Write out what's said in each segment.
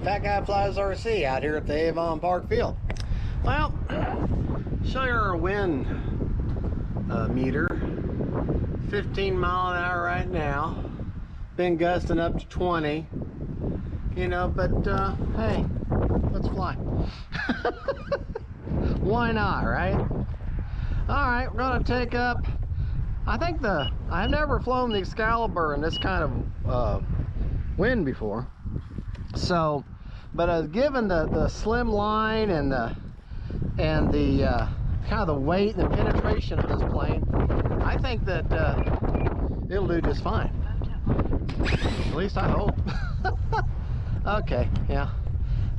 Fat Guy Flies RC out here at the Avon Park Field. Well, show you our wind meter. 15 mile an hour right now. Been gusting up to 20. You know, but hey, let's fly. Why not, right? All right, we're gonna take up, I've never flown the Excalibur in this kind of wind before. So, but given the slim line and the kind of the weight and the penetration of this plane, I think that it'll do just fine. At least I hope. Okay, yeah,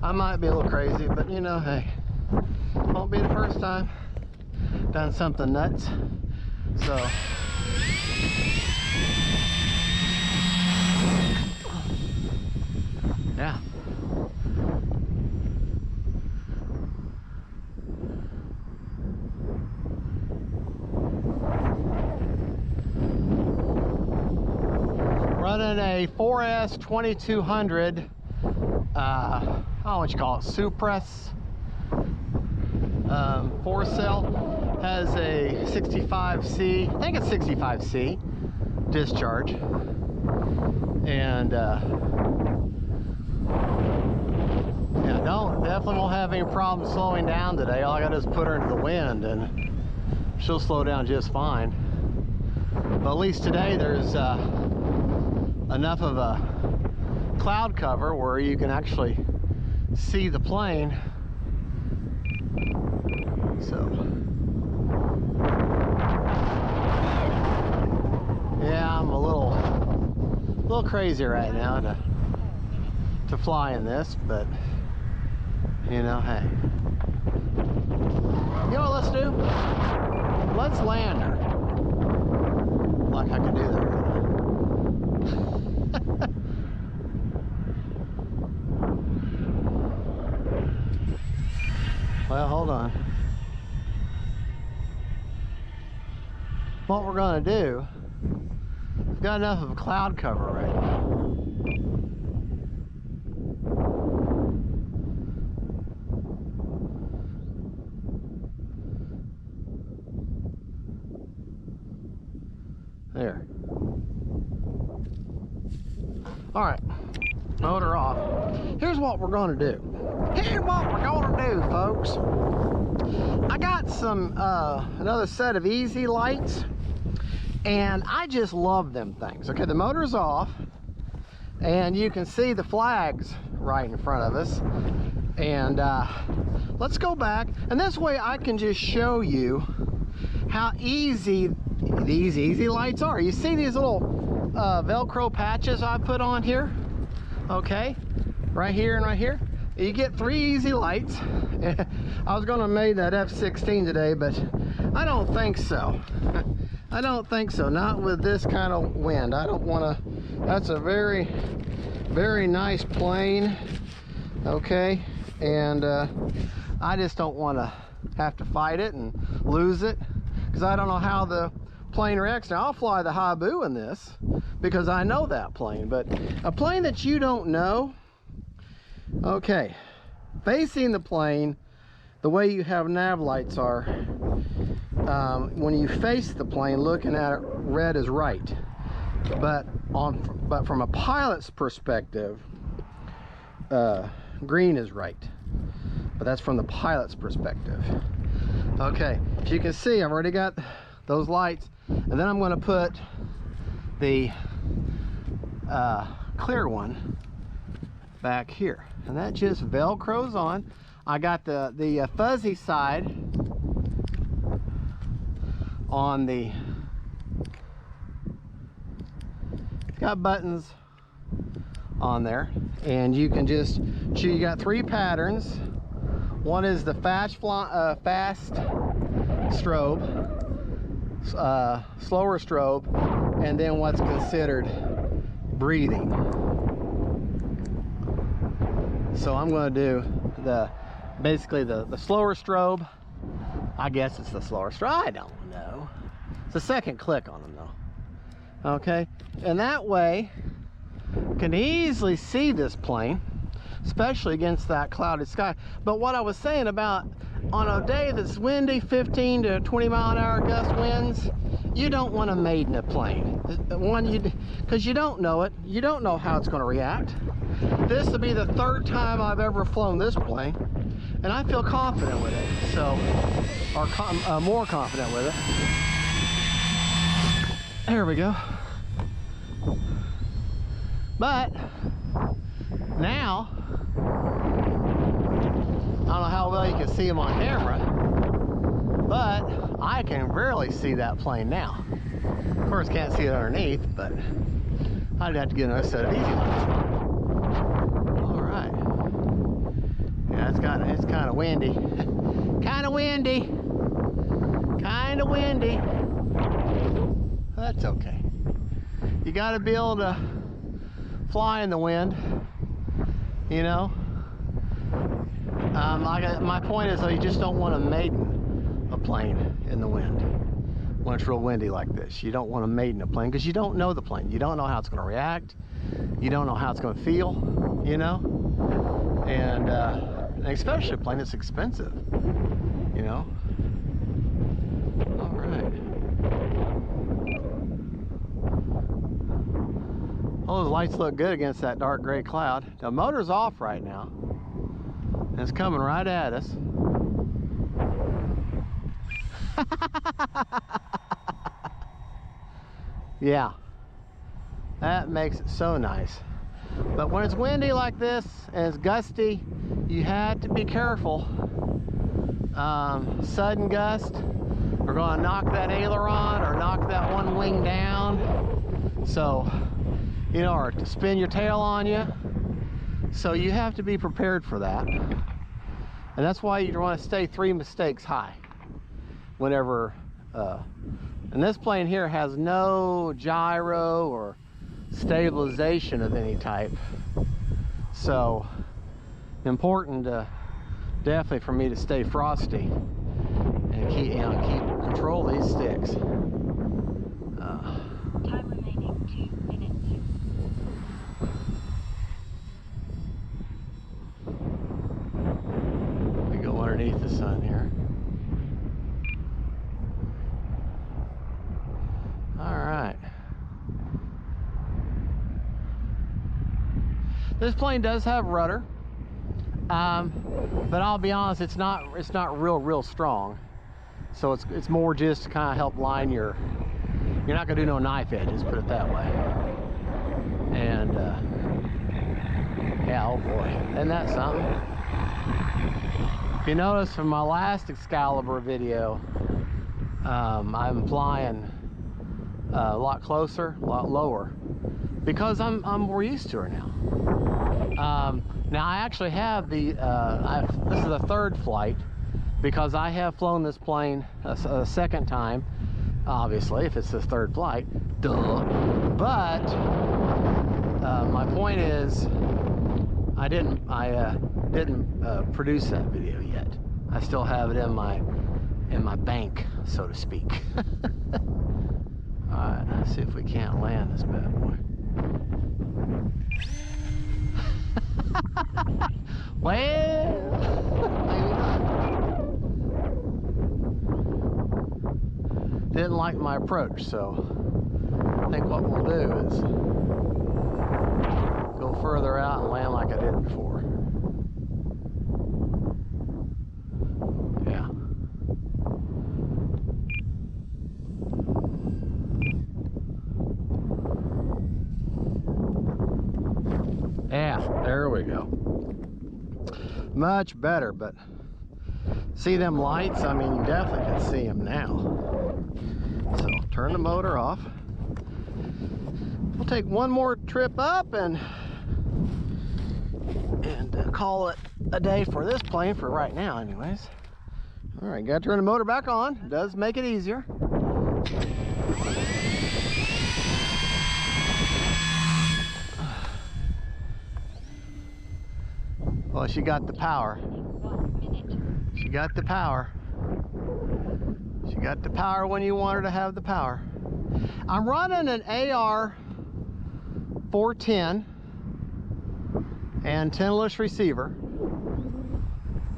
I might be a little crazy, but you know, hey, won't be the first time done something nuts. So yeah. Running a 4S 2200 what you call it, Suppress 4-cell. Has a 65C, I think it's 65C discharge, and yeah, definitely won't have any problem slowing down today. All I gotta do is put her into the wind and she'll slow down just fine. But at least today there's enough of a cloud cover where you can actually see the plane. So yeah, I'm a little crazy right now to fly in this, but you know, hey, you know what let's do? Let's land her. Like I could do that right now. Well, hold on. What we're gonna do, we've got enough of a cloud cover right now. There. All right, motor off. Here's what we're gonna do. Folks. I got some another set of easy lights, and I just love them things. Okay, the motor's off, and you can see the flags right in front of us. And let's go back, and this way I can just show you how easy these easy lights are. You see these little Velcro patches I put on here? Okay, right here and right here. You get 3 easy lights. I was gonna make that F-16 today, but I don't think so. I don't think so, not with this kind of wind. I don't wanna, that's a very, very nice plane, okay? And I just don't wanna have to fight it and lose it, because I don't know how the plane reacts. Now, I'll fly the Habu in this, because I know that plane, but a plane that you don't know, okay, facing the plane, the way you have nav lights are, when you face the plane, looking at it, red is right. But from a pilot's perspective, green is right. But that's from the pilot's perspective. Okay, as you can see, I've already got those lights, and then I'm going to put the clear one back here, and that just velcros on. I got the fuzzy side on the, it's got buttons on there, and you can just, you got 3 patterns. One is the fast strobe, slower strobe, and then what's considered breathing. So I'm going to do basically the slower strobe. I guess it's the slower strobe. I don't know. It's the second click on them though. Okay, and that way can easily see this plane. especially against that clouded sky. But what I was saying about on a day that's windy, 15 to 20 mile an hour gust winds, you don't want to maiden a plane. Because you don't know it. You don't know how it's going to react. This will be the third time I've ever flown this plane, and I feel confident with it. So, or more confident with it. There we go. But now, I don't know how well you can see them on camera, but I can barely see that plane now. Of course, can't see it underneath, but I'd have to get another set of easy lights. All right. Yeah, it's kind of windy. Kind of windy. Kind of windy. That's okay. You got to be able to fly in the wind, you know. My point is, though, you just don't want to maiden a plane in the wind when it's real windy like this. You don't want to maiden a plane because you don't know the plane. You don't know how it's going to react. You don't know how it's going to feel, you know. And especially a plane that's expensive, you know. All right. All those lights look good against that dark gray cloud. The motor's off right now. And it's coming right at us. Yeah, that makes it so nice. But when it's windy like this and it's gusty, you have to be careful. Sudden gust are going to knock that aileron or knock that one wing down. So, you know, or to spin your tail on you. So you have to be prepared for that. And that's why you want to stay 3 mistakes high whenever, and this plane here has no gyro or stabilization of any type. So important definitely for me to stay frosty and keep control these sticks. Time remaining 2 minutes. We go underneath the sun here. All right. This plane does have rudder, but I'll be honest, it's not real strong. So it's more just to kind of help line your. You're not gonna do no knife edges, put it that way. And yeah, oh boy, isn't that something? If you notice from my last Excalibur video, I'm flying a lot closer, a lot lower, because I'm more used to her now. Now I actually have the, this is the third flight, because I have flown this plane a second time, obviously, if it's the third flight, duh. But my point is, I didn't produce that video yet. I still have it in my bank, so to speak. All right, let's see if we can't land this bad boy. Well, maybe not. Didn't like my approach, so I think what we'll do is go further out and land like I did before. Yeah. Yeah, there we go. Much better, but see them lights? I mean, you definitely can see them now. So turn the motor off. We'll take one more trip up and call it a day for this plane for right now anyways. All right, gotta turn the motor back on. It does make it easier. Well, she got the power. She got the power. She got the power when you want her to have the power. I'm running an AR 410 Antennaless receiver,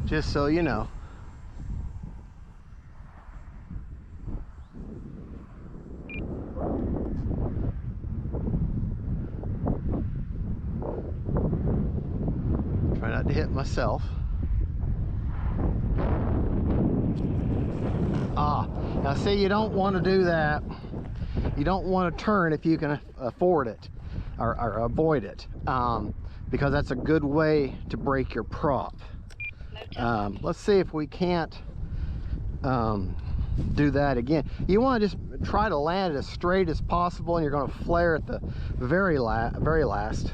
just so you know. Try not to hit myself. Now see, you don't want to do that. You don't want to turn if you can afford it or avoid it, because that's a good way to break your prop. Let's see if we can't do that again. You want to just try to land it as straight as possible, and you're going to flare at the very last.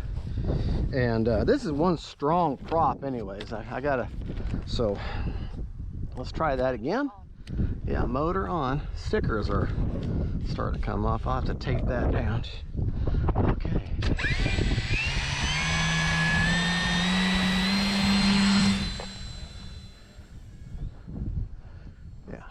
And this is one strong prop anyways. I gotta, so let's try that again. Yeah, motor on. Stickers are starting to come off. I'll have to tape that down. Okay. Yeah.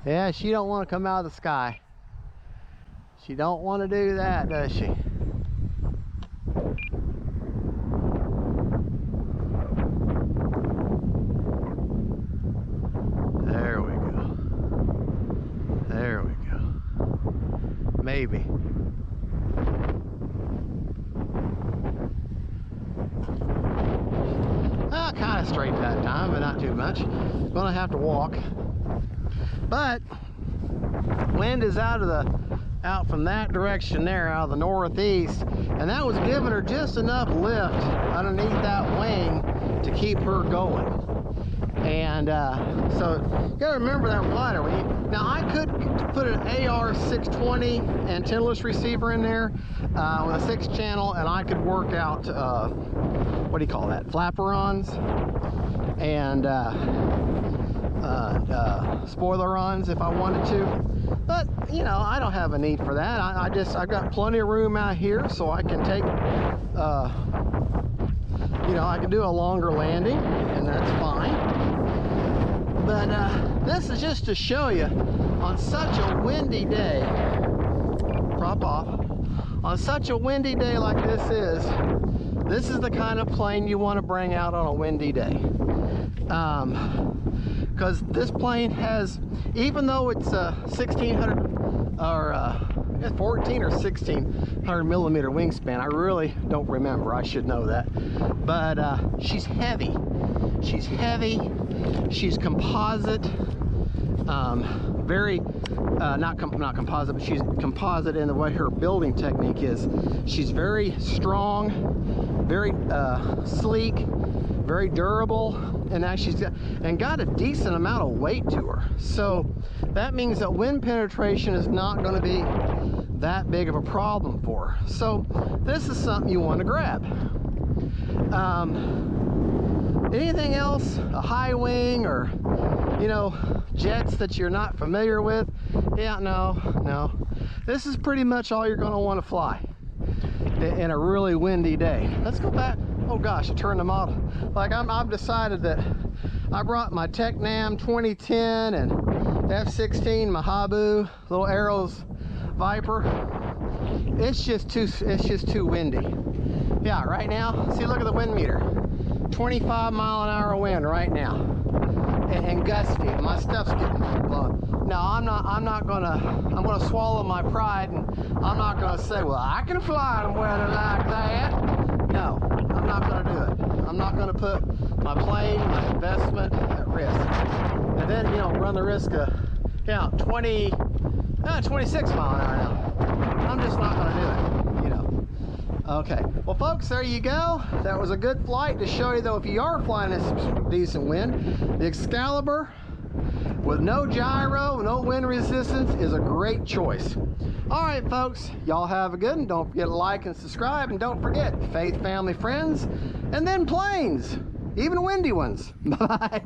Yeah, she don't want to come out of the sky. She don't want to do that, does she? There we go. There we go. Maybe. Kind of straight that time, but not too much. Gonna have to walk. But wind is out from that direction there, out of the northeast, and that was giving her just enough lift underneath that wing to keep her going. And so you gotta remember that glider. Now I could put an AR620 antennaless receiver in there with a 6-channel, and I could work out what do you call that, flaperons and spoilerons if I wanted to. But you know, I don't have a need for that. I've got plenty of room out here, so I can take you know, I can do a longer landing, and that's fine. But this is just to show you, on such a windy day, prop off, on such a windy day like this is the kind of plane you want to bring out on a windy day. Because this plane has, even though it's a 1600 or 14 or 1600 millimeter wingspan, I really don't remember, I should know that, but she's heavy. She's heavy, she's composite, very not composite, but she's composite in the way her building technique is. She's very strong, very sleek, very durable, and now she's got a decent amount of weight to her. So that means that wind penetration is not going to be that big of a problem for her. So this is something you want to grab. Anything else, a high wing, or you know, jets that you're not familiar with, yeah, no, this is pretty much all you're going to want to fly in a really windy day. Let's go back. Oh gosh, I turned the model. Like I've decided that I brought my Tecnam 2010 and F16 Mahabu little Arrows Viper. It's just too windy. Yeah, right now, see, look at the wind meter. 25-mile-an-hour wind right now, and gusty. My stuff's getting blown. No, I'm gonna swallow my pride, and I'm not gonna say, well, I can fly in weather like that. No, I'm not gonna do it. I'm not gonna put my plane, my investment at risk, and then, you know, run the risk of 26 mile an hour now. I'm just not gonna do it, you know. Okay, well folks, there you go. That was a good flight to show you, though, if you are flying this decent wind, the Excalibur with no gyro, no wind resistance is a great choice. All right, folks, y'all have a good one. Don't forget to like and subscribe, and don't forget faith, family, friends, and then planes, even windy ones. Bye.